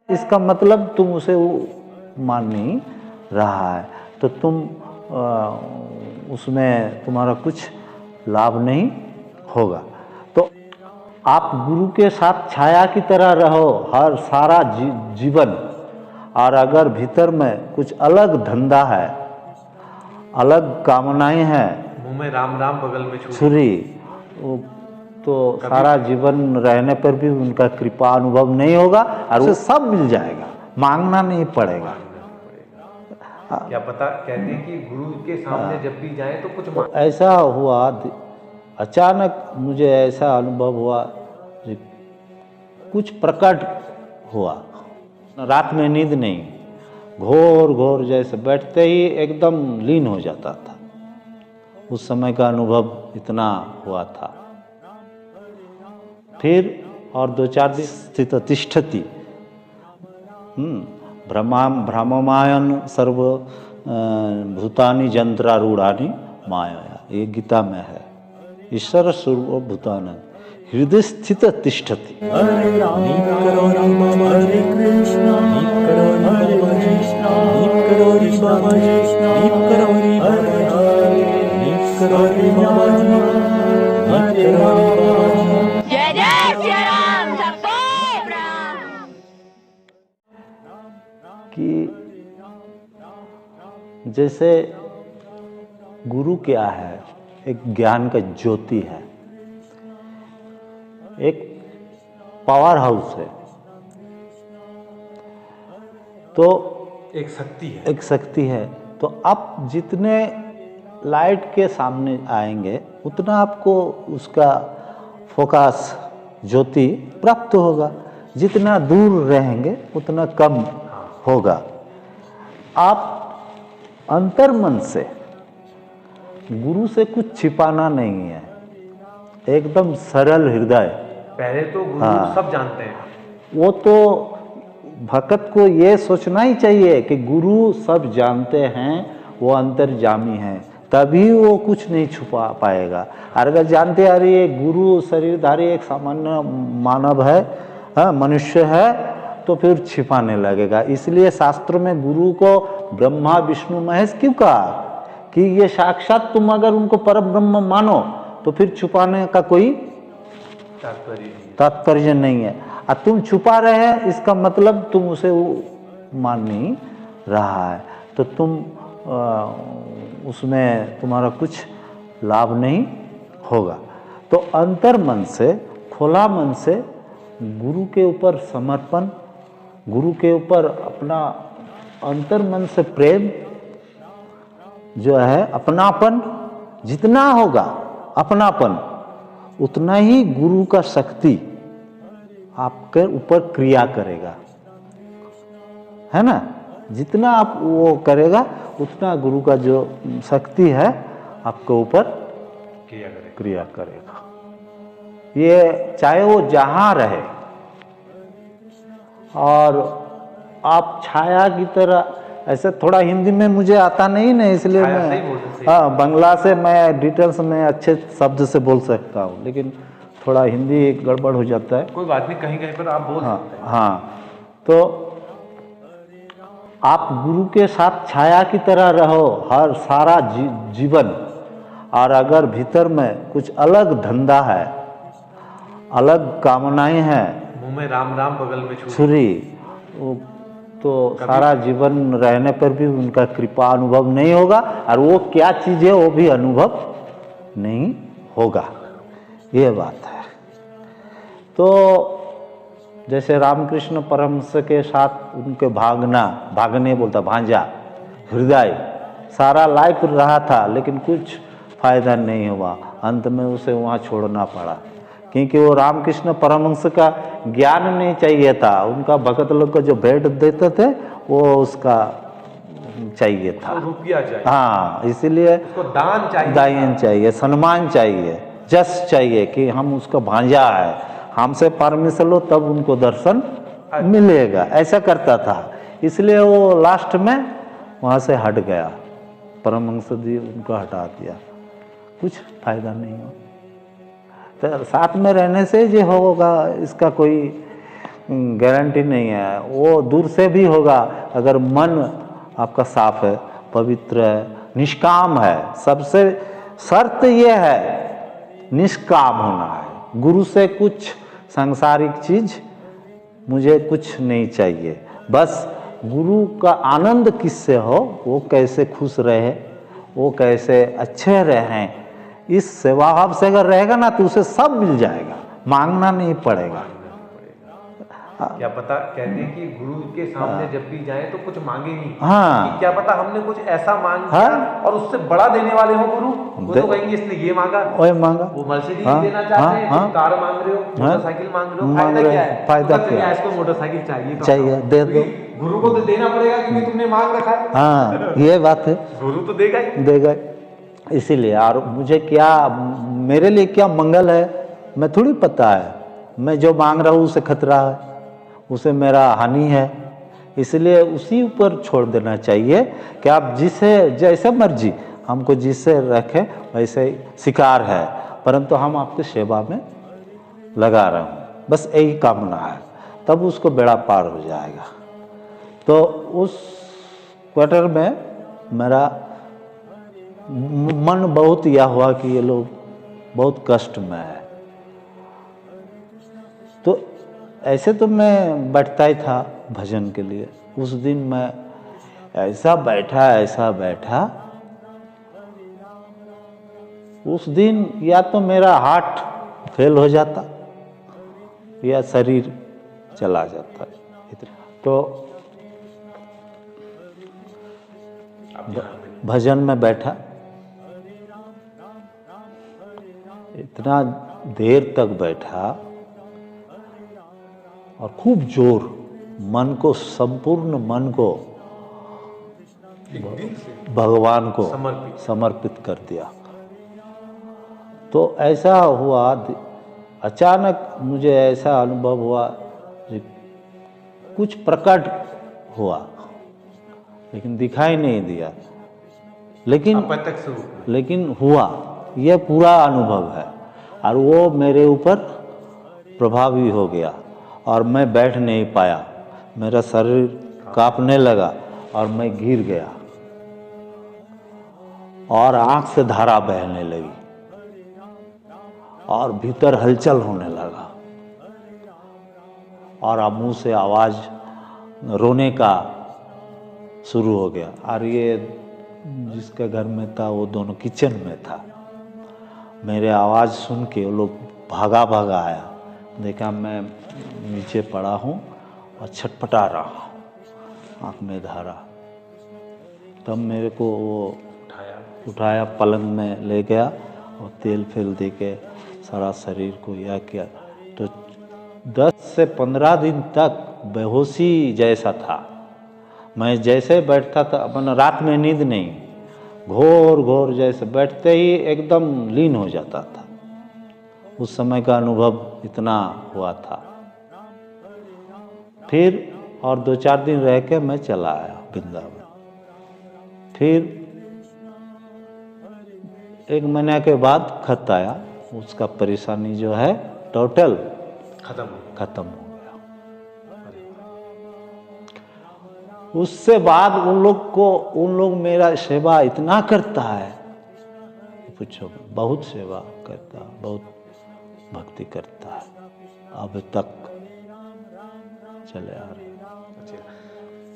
इसका मतलब तुम उसे मान नहीं रहा है, तो तुम उसमें तुम्हारा कुछ लाभ नहीं होगा। तो आप गुरु के साथ छाया की तरह रहो हर सारा जीवन, और अगर भीतर में कुछ अलग धंधा है, अलग कामनाएं हैं, मुंह में राम राम बगल में छुरी, तो सारा जीवन रहने पर भी उनका कृपा अनुभव नहीं होगा और उसे सब मिल जाएगा, मांगना नहीं पड़ेगा। क्या पता, कहते हैं कि गुरु के सामने जब भी जाए तो कुछ तो ऐसा हुआ, अचानक मुझे ऐसा अनुभव हुआ, कुछ प्रकट हुआ, रात में नींद नहीं, घोर घोर जैसे बैठते ही एकदम लीन हो जाता था। उस समय का अनुभव इतना हुआ था। फिर और 2-4 दिन स्थित तिष्ठति, भ्रममायन सर्व भूतानि यंत्रारूढ़ानि माया, ये गीता में है। ईश्वर सर्वभूतानि हृदय स्थित तिष्ठति। हरे राम हरे कृष्णा हरे कृष्णा कृष्णा हरे हरे जय जय श्री राम, सबको प्रणाम। कि जैसे गुरु क्या है, एक ज्ञान का ज्योति है, एक पावर हाउस है, तो एक शक्ति है, एक शक्ति है। तो आप जितने लाइट के सामने आएंगे उतना आपको उसका फोकस ज्योति प्राप्त होगा, जितना दूर रहेंगे उतना कम होगा। आप अंतर्मन से गुरु से कुछ छिपाना नहीं है, एकदम सरल हृदय। पहले तो गुरु सब जानते हैं, वो तो भक्त को ये सोचना ही चाहिए कि गुरु सब जानते हैं, वो अंतर्जामी है, तभी वो कुछ नहीं छुपा पाएगा। और अगर जानते आ रही है गुरु शरीरधारी एक सामान्य मानव है, मनुष्य है, तो फिर छिपाने लगेगा। इसलिए शास्त्र में गुरु को ब्रह्मा विष्णु महेश क्यों कहा कि ये साक्षात, तुम अगर उनको परम ब्रह्म मानो तो फिर छुपाने का कोई तात्पर्य नहीं है। और तुम छुपा रहे हैं, इसका मतलब तुम उसे मान नहीं रहा है, तो तुम उसमें तुम्हारा कुछ लाभ नहीं होगा। तो अंतर मन से, खुला मन से गुरु के ऊपर समर्पण, गुरु के ऊपर अपना अंतर मन से प्रेम जो है, अपनापन जितना होगा, अपनापन उतना ही गुरु का शक्ति आपके ऊपर क्रिया करेगा, है ना। जितना आप वो करेगा उतना गुरु का जो शक्ति है आपके ऊपर क्रिया करेगा। ये चाहे वो जहां रहे, और आप छाया की तरह, ऐसे थोड़ा हिंदी में मुझे आता नहीं ना, इसलिए मैं बांग्ला से मैं डिटेल्स में अच्छे शब्द से बोल सकता हूँ, लेकिन थोड़ा हिंदी गड़बड़ हो जाता है। कोई बात नहीं, कहीं कहीं पर आप बोल सकते हैं। हाँ, तो आप गुरु के साथ छाया की तरह रहो हर सारा जीवन, और अगर भीतर में कुछ अलग धंधा है, अलग कामनाएं हैं, मुंह में राम राम बगल में छुरी, तो सारा जीवन रहने पर भी उनका कृपा अनुभव नहीं होगा, और वो क्या चीज़ है वो भी अनुभव नहीं होगा। ये बात है। तो जैसे रामकृष्ण परमहंस के साथ उनके भागने बोलता भांजा, हृदय सारा लाइफ रहा था, लेकिन कुछ फायदा नहीं हुआ, अंत में उसे वहाँ छोड़ना पड़ा, क्योंकि वो रामकृष्ण परमहंस का ज्ञान नहीं चाहिए था, उनका भगत लोग को जो भेंट देते थे वो उसका चाहिए था, रुपया चाहिए। हाँ, इसीलिए उसको दान चाहिए, दान चाहिए, सम्मान चाहिए, जस चाहिए कि हम उसका भांजा है, हमसे परमिशन लो तब उनको दर्शन मिलेगा, ऐसा करता था। इसलिए वो लास्ट में वहाँ से हट गया, परमहंस जी उनको हटा दिया, कुछ फायदा नहीं हो। तो साथ में रहने से जो होगा इसका कोई गारंटी नहीं है। वो दूर से भी होगा अगर मन आपका साफ है, पवित्र है, निष्काम है। सबसे शर्त ये है निष्काम होना है। गुरु से कुछ सांसारिक चीज मुझे कुछ नहीं चाहिए, बस गुरु का आनंद किससे हो, वो कैसे खुश रहे, वो कैसे अच्छे रहें, इस सेवा भाव से अगर रहेगा ना तो उसे सब मिल जाएगा, मांगना नहीं पड़ेगा। क्या पता कहते हैं कि गुरु के सामने जब भी जाएं तो कुछ मांगे नहीं। हाँ। कि क्या पता हमने कुछ ऐसा मांग हाँ। लिया और उससे बड़ा देने वाले हो गुरु, वो तो कहेंगे इसने ये मांगा, वही मांगा, वो मर्सिडीज हाँ, देना चाहते हैं, हाँ, तुम कार मांग रहे हो, मोटरसाइकिल मांग रहे हो, फायदा क्या है? फायदा तो क्या है? इसको मोटरसाइकिल चाहिए तो चाहिए, दे दो। क्योंकि गुरु को तो देना पड़ेगा क्योंकि तुमने मांग रखा है। हाँ, ये बात है, गुरु तो देगा ही। देगा। इसीलिए और मुझे क्या, मेरे लिए क्या मंगल है मैं थोड़ी पता है। मैं जो मांग रहा हूँ उसे खतरा है, उसे मेरा हानि है, इसलिए उसी ऊपर छोड़ देना चाहिए कि आप जिसे जैसे मर्जी हमको जिससे रखें वैसे शिकार है, परंतु हम आपकी सेवा में लगा रहे हूँ, बस यही कामना है, तब उसको बेड़ा पार हो जाएगा। तो उस क्वार्टर में मेरा मन बहुत यह हुआ कि ये लोग बहुत कष्ट में है। तो ऐसे तो मैं बैठता ही था भजन के लिए। उस दिन मैं ऐसा बैठा, उस दिन या तो मेरा हार्ट फेल हो जाता या शरीर चला जाता। तो भजन में बैठा, इतना देर तक बैठा और खूब जोर मन को, संपूर्ण मन को भगवान को समर्पित कर दिया। तो ऐसा हुआ, अचानक मुझे ऐसा अनुभव हुआ कि कुछ प्रकट हुआ लेकिन दिखाई नहीं दिया, लेकिन हुआ। यह पूरा अनुभव है और वो मेरे ऊपर प्रभावी हो गया और मैं बैठ नहीं पाया, मेरा शरीर कांपने लगा और मैं गिर गया और आंख से धारा बहने लगी और भीतर हलचल होने लगा और अब मुंह से आवाज रोने का शुरू हो गया। और ये जिसके घर में था वो दोनों किचन में था। मेरे आवाज़ सुन के वो लोग भागा आया, देखा मैं नीचे पड़ा हूँ और छटपटा रहा हूँ, आँख में धारा। तब मेरे को वो उठाया पलंग में ले गया और तेल फेल दे के सारा शरीर को यह किया। तो 10 से 15 दिन तक बेहोशी जैसा था। मैं जैसे बैठता था, अपन रात में नींद नहीं, घोर जैसे बैठते ही एकदम लीन हो जाता था। उस समय का अनुभव इतना हुआ था। फिर और 2-4 दिन रह के मैं चला आया वृंदावन। फिर 1 महीने के बाद खत आया, उसका परेशानी जो है टोटल खत्म हो गया। उससे बाद उन लोग मेरा सेवा इतना करता है, पूछो, बहुत सेवा करता, बहुत भक्ति करता है, अब तक चले आ रहे।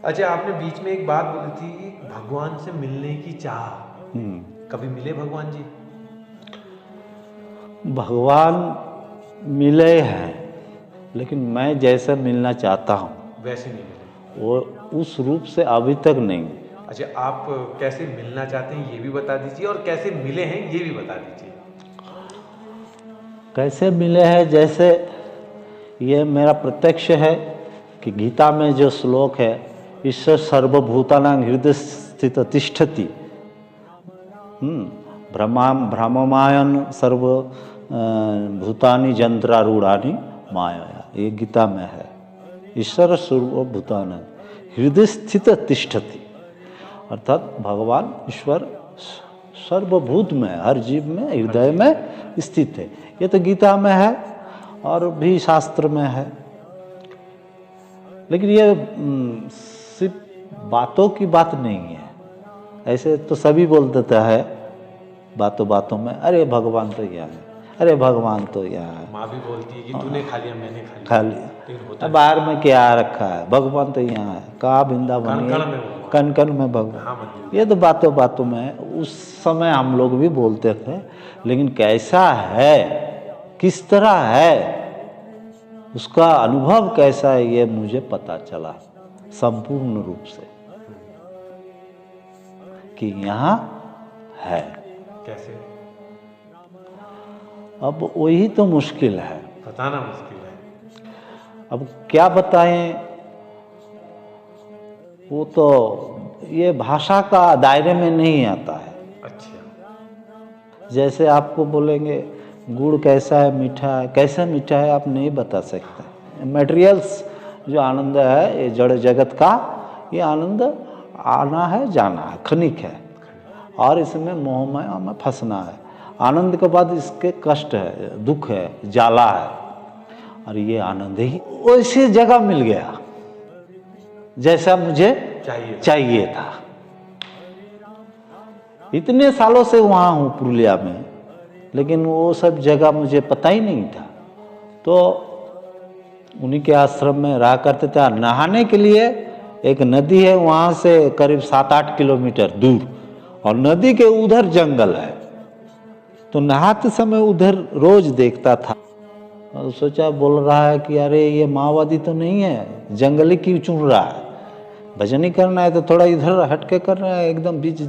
अच्छा, आपने बीच में एक बात बोली थी कि भगवान से मिलने की चाह, कभी मिले भगवान जी? भगवान मिले हैं, लेकिन मैं जैसे मिलना चाहता हूँ वैसे नहीं मिले, वो उस रूप से अभी तक नहीं। अच्छा, आप कैसे मिलना चाहते हैं ये भी बता दीजिए, और कैसे मिले हैं ये भी बता दीजिए। कैसे मिले हैं, जैसे ये मेरा प्रत्यक्ष है कि गीता में जो श्लोक है, ईश्वर सर्वभूतानां हृदय स्थित तिष्ठति, भ्रममायन सर्व भूतानि यंत्रारूढ़ानि माया, ये गीता में है। ईश्वर सर्वभूतानां हृदय स्थित तिष्ठति, अर्थात भगवान ईश्वर सर्वभूत में, हर जीव में, हृदय में स्थित है। ये तो गीता में है और भी शास्त्र में है। लेकिन ये सिर्फ बातों की बात नहीं है। ऐसे तो सभी बोल देता है बातों बातों में, अरे भगवान तो यहाँ है, अरे भगवान तो यहाँ है। माँ भी बोलती है कि तूने खा लिया, मैंने खा लिया। खा लिया, लेकिन होता अब बाहर में क्या रखा है, भगवान तो यहाँ है, कहाँ वृंदावन कण-कण में है, भगवान। कण कण में भगवान। हाँ मंदिर। ये तो बातों बातों में है। उस समय हम लोग भी बोलते थे, लेकिन कैसा है, किस तरह है, उसका अनुभव कैसा है, ये मुझे पता चला संपूर्ण रूप से कि यहाँ है। कैसे अब वही तो मुश्किल है। बताना मुश्किल है। अब क्या बताएं, वो तो ये भाषा का दायरे में नहीं आता है। अच्छा। जैसे आपको बोलेंगे गुड़ कैसा है, मीठा है, कैसा मीठा है, आप नहीं बता सकते। मटेरियल्स जो आनंद है, ये जड़ जगत का, ये आनंद आना है जाना है, क्षणिक है, और इसमें मोहमय में फंसना है। आनंद के बाद इसके कष्ट है, दुख है, जाला है, और ये आनंद ही वैसी जगह मिल गया जैसा मुझे चाहिए था। इतने सालों से वहाँ हूँ पुरुलिया में, लेकिन वो सब जगह मुझे पता ही नहीं था। तो उन्हीं के आश्रम में रहा करते थे। नहाने के लिए एक नदी है वहाँ से करीब 7-8 किलोमीटर दूर, और नदी के उधर जंगल है, तो नहाते समय उधर रोज देखता था। और सोचा, बोल रहा है कि अरे ये माओवादी तो नहीं है, जंगली क्यों चुन रहा है, भजन ही करना है तो थोड़ा इधर हटके करना है, एकदम बीच